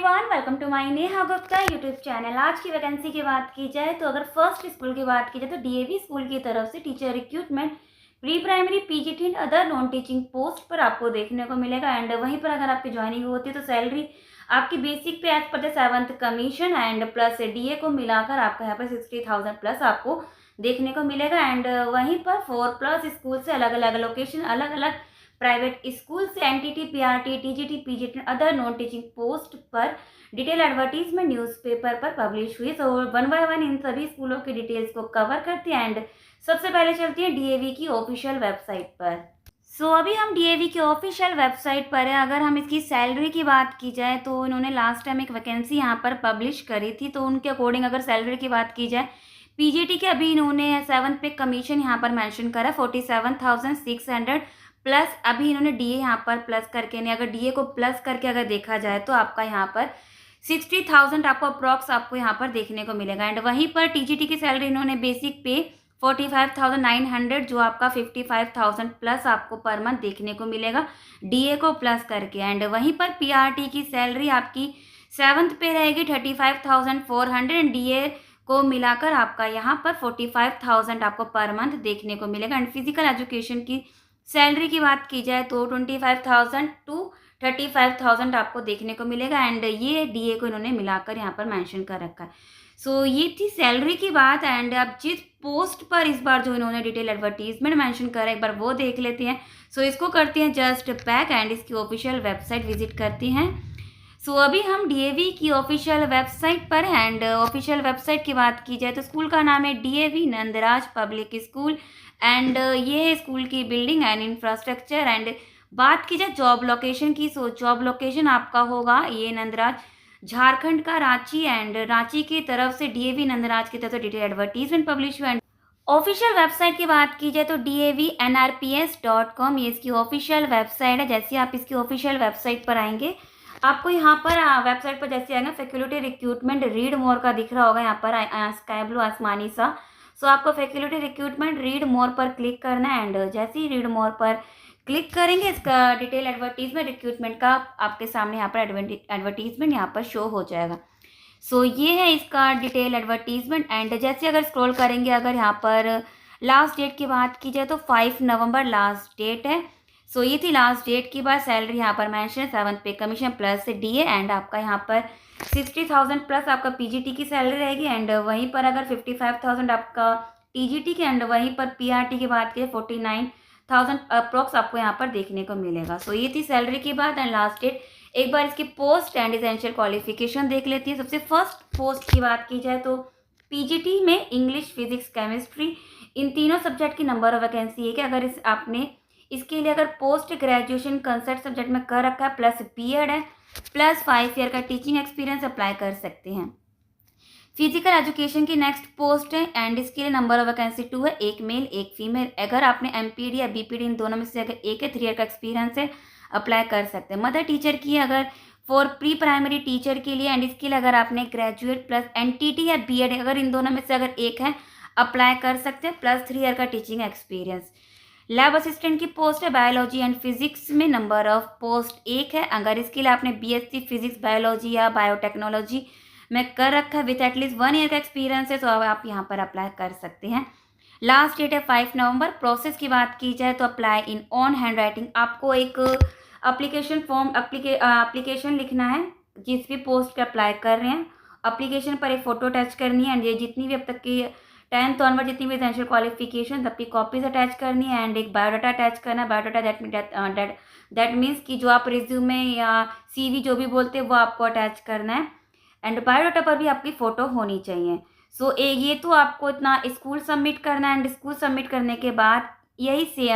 Everyone, welcome to my Neha Gupta YouTube channel. आज की vacancy की बात की जाए तो अगर फर्स्ट स्कूल की बात की जाए तो डीएवी स्कूल की तरफ से teacher recruitment pre primary PGT and other non teaching post पर आपको देखने को मिलेगा। एंड वहीं पर अगर आपकी ज्वाइनिंग होती है तो सैलरी आपकी basic pay as per the 7th commission and plus DA को मिलाकर आपका यहाँ पर 60,000 प्लस आपको देखने को मिलेगा। एंड वहीं पर 4+ स्कूल से अलग अलग लोकेशन, अलग अलग प्राइवेट स्कूल से NTT, PRT, TGT, PGT other non teaching post पर डिटेल एडवर्टीजमेंट न्यूज़पेपर पर पब्लिश हुई। तो वन बाय वन इन सभी स्कूलों की डिटेल्स को कवर करते हैं। एंड सबसे पहले चलती है डीएवी की ऑफिशियल वेबसाइट पर। अभी हम डीएवी की ऑफिशियल वेबसाइट पर है। अगर हम इसकी सैलरी की बात की जाए तो इन्होंने लास्ट टाइम एक वैकेंसी यहाँ पर पब्लिश करी थी, तो उनके अकॉर्डिंग अगर सैलरी की बात की जाए पीजीटी के अभी इन्होंने 7th पे कमीशन यहाँ पर मेंशन करा 47,600 प्लस अभी इन्होंने डीए यहाँ पर प्लस करके नहीं, अगर डीए को प्लस करके अगर देखा जाए तो आपका यहाँ पर 60,000 आपको अप्रॉक्स आपको यहाँ पर देखने को मिलेगा। एंड वहीं पर टीजीटी की सैलरी इन्होंने बेसिक पे 45,900 जो आपका 55,000 प्लस आपको पर मंथ देखने को मिलेगा डीए को प्लस करके। एंड वहीं पर पीआरटी की सैलरी आपकी 7th पे रहेगी 35,400 एंड डीए को मिलाकर आपका यहाँ पर 45,000 आपको पर मंथ देखने को मिलेगा। एंड फिजिकल एजुकेशन की सैलरी की बात की जाए तो 25,000 टू 35,000 आपको देखने को मिलेगा। एंड ये डीए को इन्होंने मिलाकर यहाँ पर मेंशन कर रखा है। ये थी सैलरी की बात। एंड अब जिस पोस्ट पर इस बार जो इन्होंने डिटेल एडवर्टीजमेंट मेंशन करा है एक बार वो देख लेते हैं। इसको करते हैं जस्ट बैक एंड इसकी ऑफिशियल वेबसाइट विजिट करते हैं। अभी हम डीएवी की ऑफिशियल वेबसाइट पर हैं। एंड ऑफिशियल वेबसाइट की बात की जाए तो स्कूल का नाम है DAV Nandraj public school. And ये है स्कूल की बिल्डिंग एंड इंफ्रास्ट्रक्चर। एंड बात की जाए जॉब लोकेशन की, जॉब लोकेशन आपका होगा ये नंदराज झारखंड का रांची। एंड रांची की तरफ से डीएवी नंदराज की तरफ से डिटेल एडवर्टीजमेंट पब्लिश हुआ। ऑफिशियल वेबसाइट की बात की जाए तो davnrps.com ये इसकी ऑफिशियल वेबसाइट है। जैसे आप इसकी ऑफिशियल वेबसाइट पर आएंगे आपको यहाँ पर वेबसाइट पर जैसे आएगा फैकल्टी रिक्रूटमेंट रीड मोर का दिख रहा होगा यहाँ पर स्काई ब्लू आसमानी सा। आपको फैकल्टी रिक्रूटमेंट रीड मोर पर क्लिक करना है। एंड जैसे ही रीड मोर पर क्लिक करेंगे इसका डिटेल एडवर्टीजमेंट रिक्रूटमेंट का आपके सामने यहाँ पर एडवर्टीजमेंट यहाँ पर शो हो जाएगा। ये है इसका डिटेल एडवर्टीजमेंट। एंड जैसे अगर स्क्रॉल करेंगे अगर यहाँ पर लास्ट डेट की बात की जाए तो 5 नवंबर लास्ट डेट है। ये थी लास्ट डेट की बात। सैलरी यहाँ पर मेंशन 7th पे कमीशन प्लस डीए एंड आपका यहाँ पर 60,000 प्लस आपका पीजीटी की सैलरी रहेगी। एंड वहीं पर अगर 55,000 आपका टीजीटी के एंड वहीं पर पीआरटी की बात की 49,000 अप्रॉक्स आपको यहाँ पर देखने को मिलेगा। ये थी सैलरी की बात एंड लास्ट डेट। एक बार इसकी पोस्ट एंड एसेंशियल क्वालिफिकेशन देख लेती है। सबसे फर्स्ट पोस्ट की बात की जाए तो पीजीटी में इंग्लिश, फिजिक्स, केमिस्ट्री इन तीनों सब्जेक्ट की नंबर ऑफ वैकेंसी है कि अगर आपने इसके लिए अगर पोस्ट ग्रेजुएशन कंसर्ट सब्जेक्ट में कर रखा है प्लस बीएड है प्लस 5 ईयर का टीचिंग एक्सपीरियंस अप्लाई कर सकते हैं। फिजिकल एजुकेशन की नेक्स्ट पोस्ट है एंड इसके लिए नंबर ऑफ वैकेंसी 2 है, एक मेल एक फीमेल। अगर आपने एमपीडी या बीपीडी इन दोनों में से अगर एक है 3 ईयर का एक्सपीरियंस है अप्लाई कर सकते हैं। मदर टीचर की अगर फॉर प्री प्राइमरी टीचर के लिए एंड इसके लिए अगर आपने ग्रेजुएट प्लस एनटीटी या बीएड अगर इन दोनों में से अगर एक है अप्लाई कर सकते हैं प्लस 3 ईयर का टीचिंग एक्सपीरियंस। लैब असिस्टेंट की पोस्ट है बायोलॉजी एंड फिजिक्स में नंबर ऑफ पोस्ट 1 है। अगर इसके लिए आपने बीएससी फिजिक्स, बायोलॉजी या बायोटेक्नोलॉजी में कर रखा है विथ एटलीस्ट 1 ईयर का एक्सपीरियंस है तो अब आप यहाँ पर अप्लाई कर सकते हैं। लास्ट डेट है 5 नवंबर। प्रोसेस की बात की जाए तो apply in on hand writing. आपको एक एप्लीकेशन फॉर्म एप्लीकेशन लिखना है जिस भी पोस्ट पे अप्लाई कर रहे हैं। एप्लीकेशन पर एक फ़ोटो अटैच करनी है एंड ये जितनी भी अब तक की 10th ऑनवर्ड जितनी भी एसेंशियल क्वालिफिकेशन सबकी कॉपीज अटैच करनी है एंड एक बायोडाटा अटैच करना है। बायोडाटा दैट मीन्स कि जो आप रिज्यूमे या सीवी जो भी बोलते हैं वो आपको अटैच करना है। एंड बायोडाटा पर भी आपकी फ़ोटो होनी चाहिए। ये तो आपको इतना स्कूल सबमिट करना है एंड स्कूल सबमिट करने के बाद यही से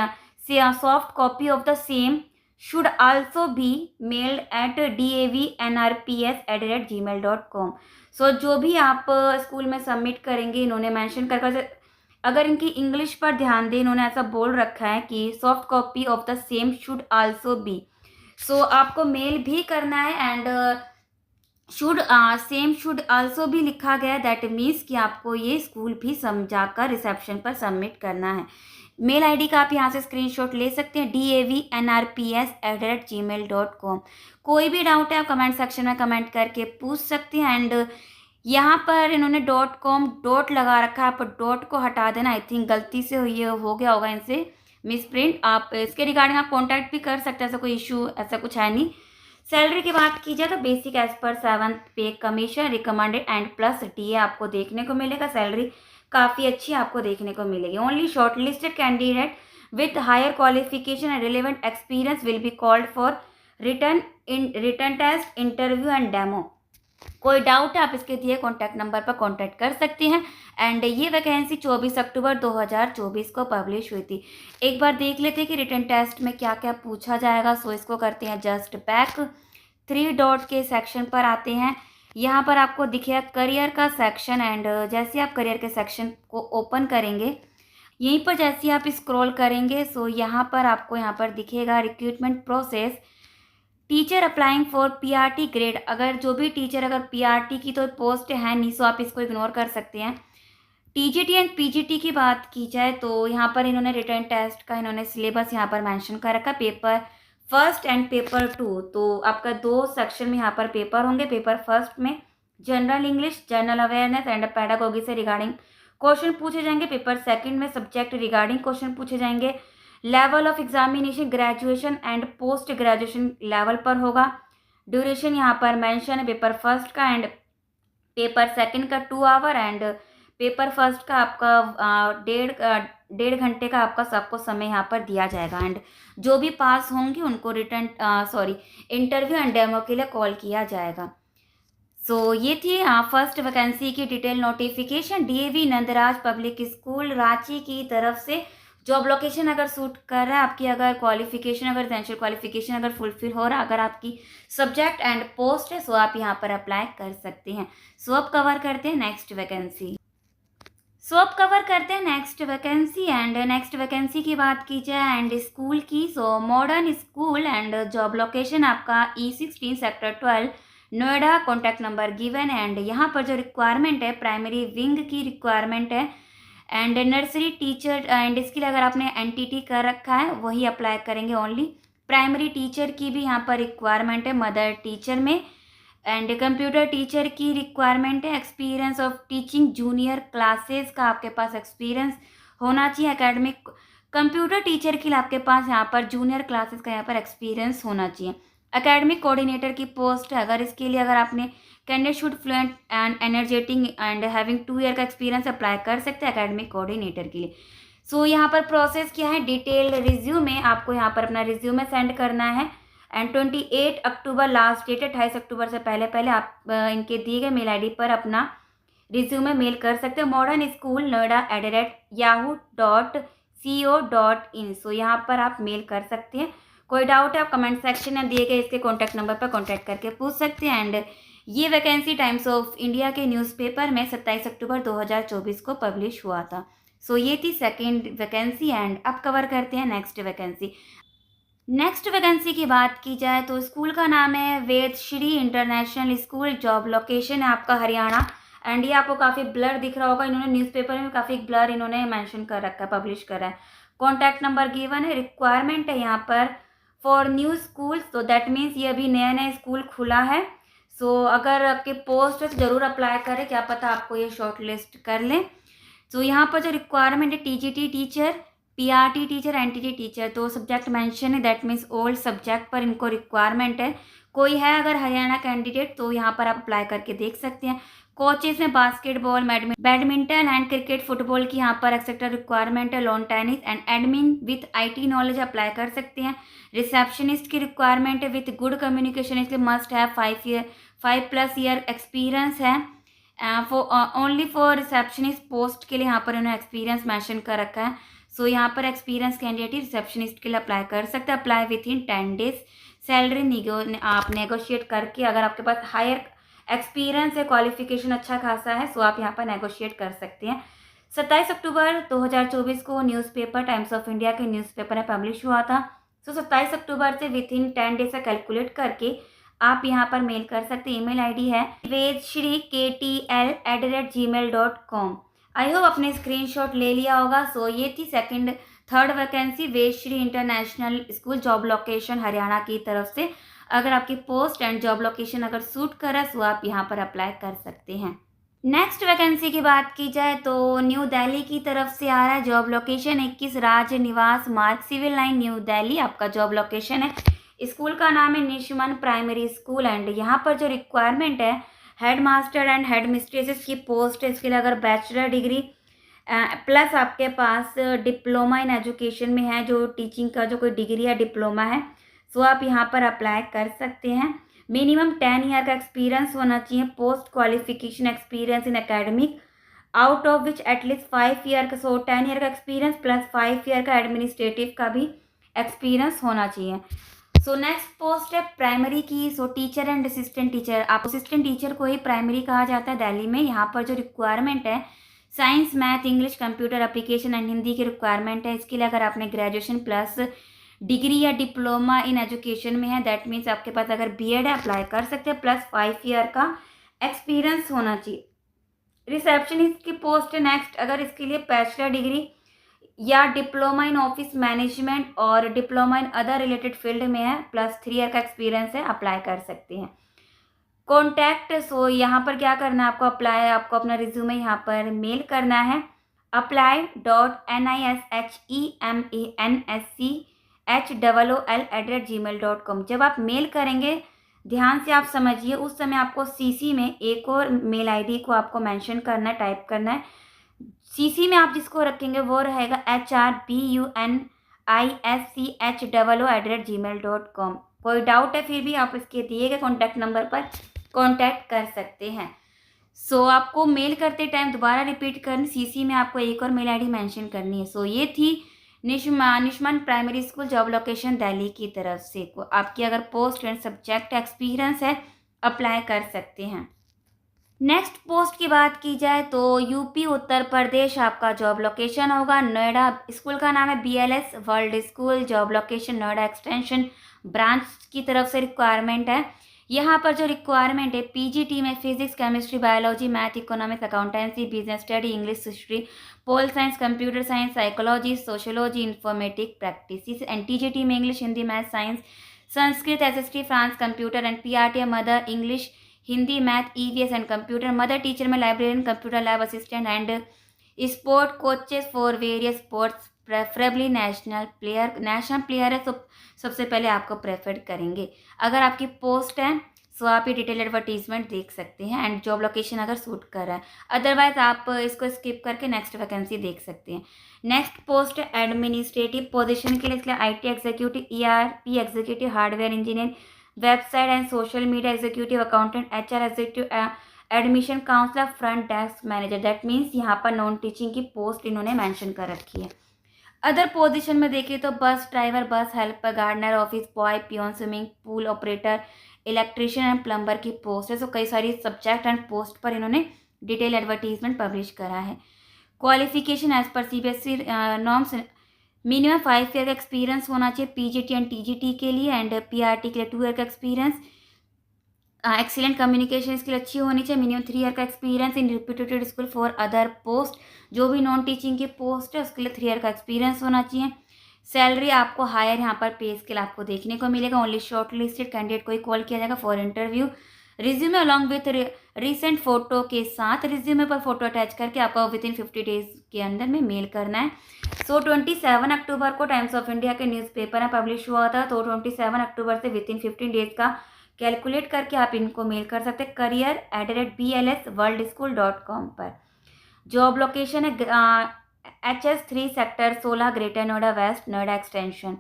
soft copy of the same should also be mailed at davnrps@gmail.com। जो भी आप स्कूल में सबमिट करेंगे इन्होंने मेंशन कर अगर इनकी इंग्लिश पर ध्यान दें इन्होंने ऐसा बोल रखा है कि soft copy of the same should also B. आपको मेल भी करना है एंड सेम शुड आल्सो भी लिखा गया। दैट मीन्स कि आपको ये स्कूल भी समझाकर रिसेप्शन पर सबमिट करना है। मेल आईडी का आप यहाँ से स्क्रीनशॉट ले सकते हैं davnrps@gmail.com। कोई भी डाउट है आप कमेंट सेक्शन में कमेंट करके पूछ सकते हैं। एंड यहाँ पर इन्होंने .com डॉट लगा रखा है, आप डॉट को हटा देना, आई थिंक गलती से हो गया होगा इनसे मिस प्रिंट। आप इसके रिगार्डिंग आप कॉन्टैक्ट भी कर सकते हैं, ऐसा कोई इशू ऐसा कुछ है नहीं। सैलरी की बात की जाए तो बेसिक एज पर 7th पे commission recommended and plus DA आपको देखने को मिलेगा। सैलरी काफ़ी अच्छी आपको देखने को मिलेगी। Only short listed candidate with higher qualification and relevant experience will be called for written test interview and demo. कोई डाउट है आप इसके दिए कॉन्टैक्ट नंबर पर कॉन्टैक्ट कर सकते हैं। एंड ये वैकेंसी 24 अक्टूबर 2024 को पब्लिश हुई थी। एक बार देख लेते हैं कि रिटर्न टेस्ट में क्या क्या पूछा जाएगा। सो इसको करते हैं जस्ट बैक, 3 डॉट के सेक्शन पर आते हैं। यहाँ पर आपको दिखेगा करियर का सेक्शन। एंड जैसे आप करियर के सेक्शन को ओपन करेंगे, यहीं पर जैसे आप स्क्रॉल करेंगे, सो यहाँ पर आपको यहाँ पर दिखेगा recruitment process, teacher applying for PRT grade. अगर जो भी टीचर अगर PRT की तो पोस्ट है नहीं, सो आप इसको इग्नोर कर सकते हैं। TGT एंड PGT की बात की जाए तो यहाँ पर इन्होंने रिटर्न टेस्ट का इन्होंने सिलेबस यहाँ पर मेंशन कर रखा, पेपर फर्स्ट एंड पेपर 2। तो आपका 2 सेक्शन में यहाँ पर पेपर होंगे। पेपर फर्स्ट में general English, general awareness and pedagogy से रिगार्डिंग क्वेश्चन पूछे जाएंगे। पेपर सेकंड में सब्जेक्ट रिगार्डिंग क्वेश्चन पूछे जाएंगे। Level of examination graduation and post graduation level पर होगा। ड्यूरेशन यहाँ पर मेंशन है पेपर फर्स्ट का एंड पेपर सेकंड का 2 आवर एंड पेपर फर्स्ट का आपका 1.5 घंटे का आपका सबको समय यहाँ पर दिया जाएगा। एंड जो भी पास होंगे उनको इंटरव्यू एंड डेमो के लिए कॉल किया जाएगा। सो ये थी फर्स्ट वैकेंसी की detail notification DAV Nandraj public school Ranchi की तरफ से। जॉब लोकेशन अगर सूट कर रहा है आपकी, अगर क्वालिफिकेशन अगर एसेंशियल क्वालिफिकेशन अगर फुलफिल हो रहा है, अगर आपकी सब्जेक्ट एंड पोस्ट है, सो आप यहाँ पर अप्लाई कर सकते हैं। सो अब कवर करते हैं next vacancy. And next vacancy की बात की जाए एंड स्कूल की, so modern school and job location आपका E16 sector 12 Noida. Contact number given है। एंड यहाँ पर जो रिक्वायरमेंट है प्राइमरी विंग की रिक्वायरमेंट है एंड नर्सरी टीचर एंड इसके लिए अगर आपने NTT कर रखा है वही अप्लाई करेंगे ओनली। प्राइमरी टीचर की भी यहाँ पर रिक्वायरमेंट है मदर टीचर में। एंड कंप्यूटर टीचर की रिक्वायरमेंट है। Experience of teaching junior classes का आपके पास एक्सपीरियंस होना चाहिए। एकेडमिक कंप्यूटर टीचर के लिए आपके पास यहाँ पर जूनियर क्लासेस का यहाँ पर एक्सपीरियंस होना चाहिए। एकेडमिक कोऑर्डिनेटर की पोस्ट है, अगर इसके लिए अगर आपने candidate should fluent and energetic and having 2 year का एक्सपीरियंस अप्लाई कर सकते हैं एकेडमिक कोऑर्डिनेटर के लिए। सो यहाँ पर प्रोसेस क्या है, डिटेल्ड रिज्यूमे आपको यहाँ पर अपना रिज्यूमे सेंड करना है। एंड 28 अक्टूबर लास्ट डेट है, 28 अक्टूबर से पहले आप इनके दिए गए मेल ID पर अपना रिज्यूमे मेल कर सकते हैं मॉडर्न स्कूल noida@yahoo.co.in। सो यहाँ पर आप मेल कर सकते हैं। कोई डाउट है आप कमेंट सेक्शन में दिए गए इसके कॉन्टैक्ट नंबर पर कॉन्टैक्ट करके पूछ सकते हैं। एंड ये वैकेंसी टाइम्स ऑफ इंडिया के न्यूज़पेपर में 27 अक्टूबर 2024 को पब्लिश हुआ था। सो ये थी सेकेंड वैकेंसी। एंड अब कवर करते हैं नेक्स्ट वैकेंसी की बात की जाए तो स्कूल का नाम है Ved Shri international school. Job location है आपका हरियाणा। एंड ये आपको काफ़ी ब्लर दिख रहा होगा, इन्होंने न्यूज़पेपर में काफ़ी ब्लर इन्होंने मेंशन कर रखा है, पब्लिश करा है। कॉन्टैक्ट नंबर गिवन है। रिक्वायरमेंट है यहाँ पर फॉर न्यू स्कूल, तो दैट मीन्स ये अभी नया स्कूल खुला है। सो अगर आपके पोस्ट है तो ज़रूर अप्लाई करें, क्या पता आपको ये शॉर्ट लिस्ट कर लें। सो यहाँ पर जो रिक्वायरमेंट है TGT teacher, PRT teacher, NTT teacher, तो सब्जेक्ट मेंशन है, दैट मीन्स ओल्ड सब्जेक्ट पर इनको रिक्वायरमेंट है। कोई है अगर हरियाणा कैंडिडेट तो यहाँ पर आप अप्लाई करके देख सकते हैं। कोचेज में basketball, badminton and cricket, football की यहाँ पर एक्सेट्रा रिक्वायरमेंट है। Lawn tennis and admin with IT knowledge apply कर सकते हैं। रिसेप्शनिस्ट की रिक्वायरमेंट है विथ गुड कम्युनिकेशन, इसलिए मस्ट है 5+ ईयर एक्सपीरियंस है। ओनली फॉर रिसेप्शनिस्ट पोस्ट के लिए यहाँ पर उन्होंने एक्सपीरियंस मेंशन कर रखा है। सो यहाँ पर एक्सपीरियंस कैंडिडेट ही रिसेप्शनिस्ट के लिए अप्लाई कर सकते हैं। Apply with in 10 days. Salary आप नेगोशिएट करके, अगर आपके पास हायर एक्सपीरियंस है, क्वालिफिकेशन अच्छा खासा है, सो आप यहाँ पर नेगोशिएट कर सकते हैं। 27 अक्टूबर 2024 को न्यूज़पेपर टाइम्स ऑफ इंडिया के न्यूज़पेपर में पब्लिश हुआ था। सो 27 अक्टूबर से विथ इन 10 डेज से कैलकुलेट करके आप यहाँ पर मेल कर सकते हैं। ईमेल ID है vedshri.ktl@gmail.com। आई होप आपने स्क्रीनशॉट ले लिया होगा। सो ये थी third vacancy Vedashree international school, job location Haryana की तरफ से। अगर आपकी पोस्ट एंड जॉब लोकेशन अगर सूट करे तो आप यहाँ पर अप्लाई कर सकते हैं। नेक्स्ट वैकेंसी की बात की जाए तो न्यू दिल्ली की तरफ से आ रहा है। जॉब लोकेशन 21 राज्य निवास मार्ग सिविल लाइन न्यू दिल्ली आपका जॉब लोकेशन है। स्कूल का नाम है निशमन प्राइमरी स्कूल एंड यहाँ पर जो रिक्वायरमेंट है हेड मास्टर एंड हेड मिस्ट्रेसेस की पोस्ट है। इसके लिए अगर बैचलर डिग्री प्लस आपके पास डिप्लोमा इन एजुकेशन में है, जो टीचिंग का जो कोई डिग्री या डिप्लोमा है, सो आप यहाँ पर अप्लाई कर सकते हैं। मिनिमम 10 ईयर का एक्सपीरियंस होना चाहिए। Post qualification experience in academic out of which at least 5 year का, सो 10 ईयर का एक्सपीरियंस प्लस 5 ईयर का एडमिनिस्ट्रेटिव का भी एक्सपीरियंस होना चाहिए। सो नेक्स्ट पोस्ट है प्राइमरी की। सो टीचर एंड असिस्टेंट टीचर, आप असिस्टेंट टीचर को ही प्राइमरी कहा जाता है दिल्ली में। यहाँ पर जो रिक्वायरमेंट है science math English computer application and Hindi की रिक्वायरमेंट है। इसके लिए अगर आपने ग्रेजुएशन प्लस डिग्री या डिप्लोमा इन एजुकेशन में है, दैट मीन्स आपके पास अगर बीएड है अप्लाई कर सकते हैं, प्लस 5 ईयर का एक्सपीरियंस होना चाहिए। रिसेप्शनिस्ट की पोस्ट है नेक्स्ट। अगर इसके लिए बैचलर डिग्री या डिप्लोमा इन ऑफिस मैनेजमेंट और diploma in other related field में है, प्लस 3 ईयर का एक्सपीरियंस है, अप्लाई कर सकते हैं। कॉन्टैक्ट, सो यहाँ पर क्या करना है आपको, अप्लाई, आपको अपना रिज्यूमे यहाँ पर मेल करना है apply.nishemanschol@gmail.com। जब आप मेल करेंगे ध्यान से आप समझिए, उस समय आपको सीसी में एक और मेल आईडी को आपको मेंशन करना है, टाइप करना है। सीसी में आप जिसको रखेंगे वो रहेगा HRBUNISCHOO@gmail.com। कोई डाउट है फिर भी आप इसके दिए गए कॉन्टैक्ट नंबर पर कांटेक्ट कर सकते हैं। सो आपको मेल करते टाइम दोबारा रिपीट करनी, सीसी में आपको एक और मेल आईडी मेंशन करनी है। सो ये थी Nishman primary school job location Delhi की तरफ से। को आपकी अगर पोस्ट एंड सब्जेक्ट एक्सपीरियंस है अप्लाई कर सकते हैं। नेक्स्ट पोस्ट की बात की जाए तो यूपी उत्तर प्रदेश आपका जॉब लोकेशन होगा नोएडा। स्कूल का नाम है BLS world school, job location Noida extension branch की तरफ से रिक्वायरमेंट है। यहाँ पर जो रिक्वायरमेंट है पीजीटी में physics chemistry biology math economics accountancy business study English history pol science computer science psychology sociology informatic practice and TGT में English Hindi math science Sanskrit SST France computer and PRT mother English Hindi math EVS and computer. Mother teacher में librarian computer lab assistant and sport coaches for various sports preferably national player है तो सबसे पहले आपको prefer करेंगे। अगर आपकी पोस्ट है सो आप ये डिटेल एडवर्टीजमेंट देख सकते हैं एंड जॉब लोकेशन अगर सूट कर रहा है, अदरवाइज आप इसको स्किप करके नेक्स्ट वैकेंसी देख सकते हैं। नेक्स्ट पोस्ट है एडमिनिस्ट्रेटिव पोजीशन के लिए। इसके लिए IT executive ERP executive hardware engineer website and social media executive accountant HR executive admission counsellor front desk manager. That means यहाँ पर नॉन टीचिंग की पोस्ट इन्होंने मेंशन कर रखी है। अदर पोजीशन में देखिए तो bus driver bus helper gardener office boy peon swimming pool operator electrician and plumber की पोस्ट है। सो कई सारी सब्जेक्ट एंड पोस्ट पर इन्होंने डिटेल एडवर्टीजमेंट पब्लिश करा है। Qualification as per CBSE norms minimum 5 year का एक्सपीरियंस होना चाहिए PGT एंड TGT के लिए एंड PRT के लिए 2 ईयर का एक्सपीरियंस। एक्सीलेंट कम्युनिकेशन इसके लिए अच्छी होनी चाहिए। मिनिमम 3 ईयर का experience in reputed school for other post, जो भी नॉन टीचिंग की पोस्ट है उसके लिए 3 ईयर का एक्सपीरियंस होना चाहिए। सैलरी आपको हायर यहाँ पर पे स्केल आपको देखने को मिलेगा। ओनली शॉर्ट लिस्टेड कैंडिडेट को ही कॉल किया जाएगा for interview. Resume along with recent photo के साथ रिज्यूमे पर फोटो अटैच करके आपको विदिन 50 डेज के अंदर में मेल करना है। सो 27 अक्टूबर को टाइम्स ऑफ इंडिया के न्यूज़पेपर में पब्लिश हुआ था, तो 27 अक्टूबर से विदिन 15 डेज का कैलकुलेट करके आप इनको मेल कर सकते हैं career@blsworldschool.com पर। जॉब लोकेशन है HS3 sector 16 greater Noida west Noida extension.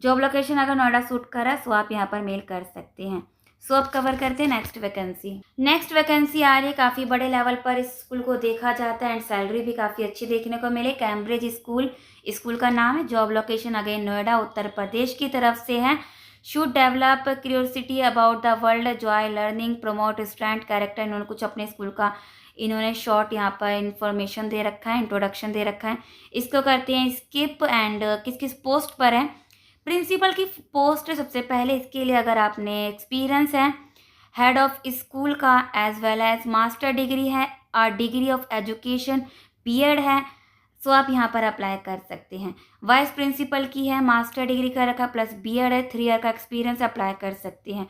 Job location अगर नोएडा सूट करा सो आप यहाँ पर मेल कर सकते हैं। सो अब कवर करते हैं नेक्स्ट वैकेंसी। नेक्स्ट वैकेंसी आ रही है, काफ़ी बड़े लेवल पर इस स्कूल को देखा जाता है एंड सैलरी भी काफ़ी अच्छी देखने को मिले। कैम्ब्रिज स्कूल स्कूल का नाम है। Job location again Noida Uttar Pradesh की तरफ से है। Should develop curiosity about the world Joy learning promote strength character. इन्होंने कुछ अपने स्कूल का इन्होंने शॉर्ट यहाँ पर इंफॉर्मेशन दे रखा है, इंट्रोडक्शन दे रखा है। इसको करते हैं स्किप एंड किस किस पोस्ट पर है। प्रिंसिपल की पोस्ट है सबसे पहले। इसके लिए अगर आपने एक्सपीरियंस है हेड ऑफ स्कूल का as well as master degree है और डिग्री ऑफ एजुकेशन बीएड है, सो आप यहाँ पर अप्लाई कर सकते हैं। वाइस प्रिंसिपल की है, मास्टर डिग्री का रखा प्लस बीएड है, 3 ईयर का एक्सपीरियंस अप्लाई कर सकते हैं।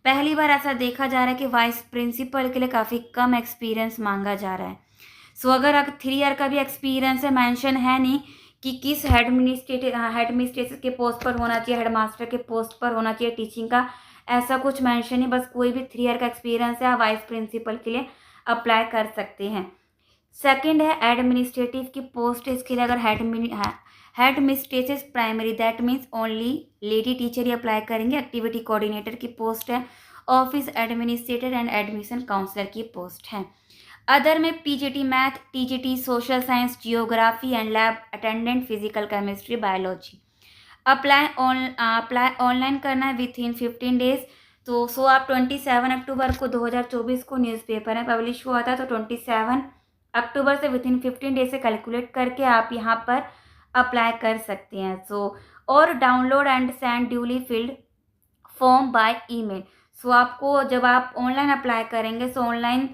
पहली बार ऐसा देखा जा रहा है कि वाइस प्रिंसिपल के लिए काफ़ी कम एक्सपीरियंस मांगा जा रहा है। सो अगर 3 ईयर का भी एक्सपीरियंस है, मेंशन है नहीं कि किस हेडमिनिस्ट्रेटिव के पोस्ट पर होना चाहिए, हेड मास्टर के पोस्ट पर होना चाहिए, टीचिंग का ऐसा कुछ मेंशन नहीं, बस कोई भी 3 ईयर का एक्सपीरियंस है, आप वाइस प्रिंसिपल के लिए अप्लाई कर सकते हैं। सेकंड है एडमिनिस्ट्रेटिव की पोस्ट, इसके लिए अगर head mistresses primary, that means only lady teacher ही अप्लाई करेंगे। एक्टिविटी कोऑर्डिनेटर की पोस्ट है। Office administrator and admission counsellor की पोस्ट है। अदर में PGT math, TGT social science, geography and lab attendant, physical chemistry, biology. Apply online करना है with in 15 days. तो आप 27 अक्टूबर को 2024 को न्यूज़पेपर में पब्लिश हुआ था, तो 27 अक्टूबर से विथ इन 15 डेज से कैलकुलेट करके आप यहाँ पर अप्लाई कर सकते हैं। और download and send duly field form by email. आपको जब आप ऑनलाइन अप्लाई करेंगे, ऑनलाइन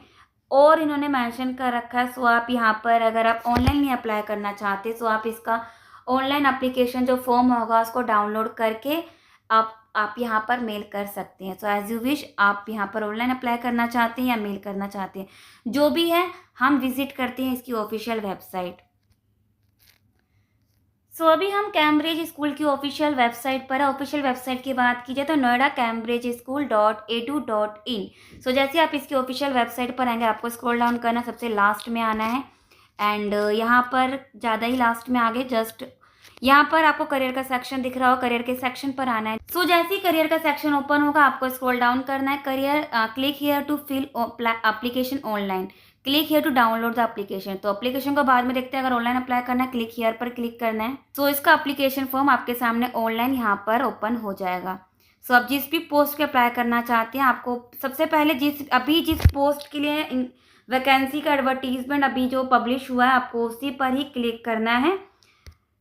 और इन्होंने मेंशन कर रखा है। आप यहाँ पर अगर आप ऑनलाइन नहीं अप्लाई करना चाहते, आप इसका ऑनलाइन एप्लीकेशन जो फॉर्म होगा उसको डाउनलोड करके आप यहाँ पर मेल कर सकते हैं। एज यू विश, आप यहाँ पर ऑनलाइन अप्लाई करना चाहते हैं या मेल करना चाहते हैं, जो भी है हम विजिट करते हैं इसकी ऑफिशियल वेबसाइट। अभी हम कैम्ब्रिज स्कूल की ऑफिशियल वेबसाइट पर है। ऑफिशियल वेबसाइट की बात की जाए तो noidacambridgeschool.edu.in। जैसे आप इसकी ऑफिशियल वेबसाइट पर आएंगे, आपको स्क्रॉल डाउन करना, सबसे लास्ट में आना है एंड यहाँ पर ज़्यादा ही लास्ट में आगे जस्ट यहाँ पर आपको करियर का सेक्शन दिख रहा हो, करियर के सेक्शन पर आना है। जैसे ही करियर का सेक्शन ओपन होगा, आपको स्क्रॉल डाउन करना है। Career click here to fill application online, click here to download the application. तो एप्लीकेशन को बाद में देखते हैं। अगर ऑनलाइन अप्लाई करना है, क्लिक हियर पर क्लिक करना है। इसका एप्लीकेशन फॉर्म आपके सामने ऑनलाइन यहाँ पर ओपन हो जाएगा। आप जिस भी पोस्ट के अप्लाई करना चाहते हैं, आपको सबसे पहले जिस पोस्ट के लिए वैकेंसी का एडवर्टीजमेंट अभी जो पब्लिश हुआ है, आपको उसी पर ही क्लिक करना है।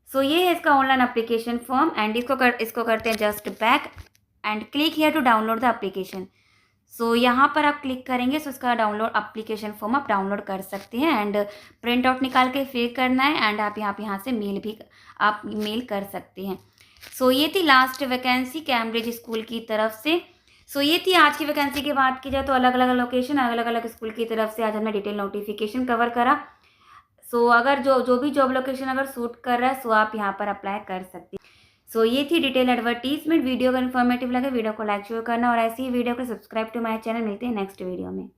ये है इसका ऑनलाइन एप्लीकेशन फॉर्म एंड इसको करते हैं just back and click here to download the application. यहाँ पर आप क्लिक करेंगे, इसका डाउनलोड एप्लीकेशन फॉर्म आप डाउनलोड कर सकते हैं एंड प्रिंट आउट निकाल के फिल करना है एंड आप यहाँ से मेल भी आप मेल कर सकते हैं। ये थी लास्ट वैकेंसी कैम्ब्रिज स्कूल की तरफ से। ये थी आज की वैकेंसी की बात की जाए तो अलग अलग लोकेशन, अलग अलग स्कूल की तरफ से आज हमने डिटेल नोटिफिकेशन कवर करा। अगर जो भी जॉब लोकेशन अगर सूट कर रहा है, आप यहाँ पर अप्लाई कर सकते हैं। ये थी डिटेल एडवर्टीजमेंट। वीडियो का इन्फॉर्मेटिव लगे वीडियो को लाइक शेयर करना और ऐसी ही वीडियो को सब्सक्राइब टू माय चैनल। मिलते हैं नेक्स्ट वीडियो में।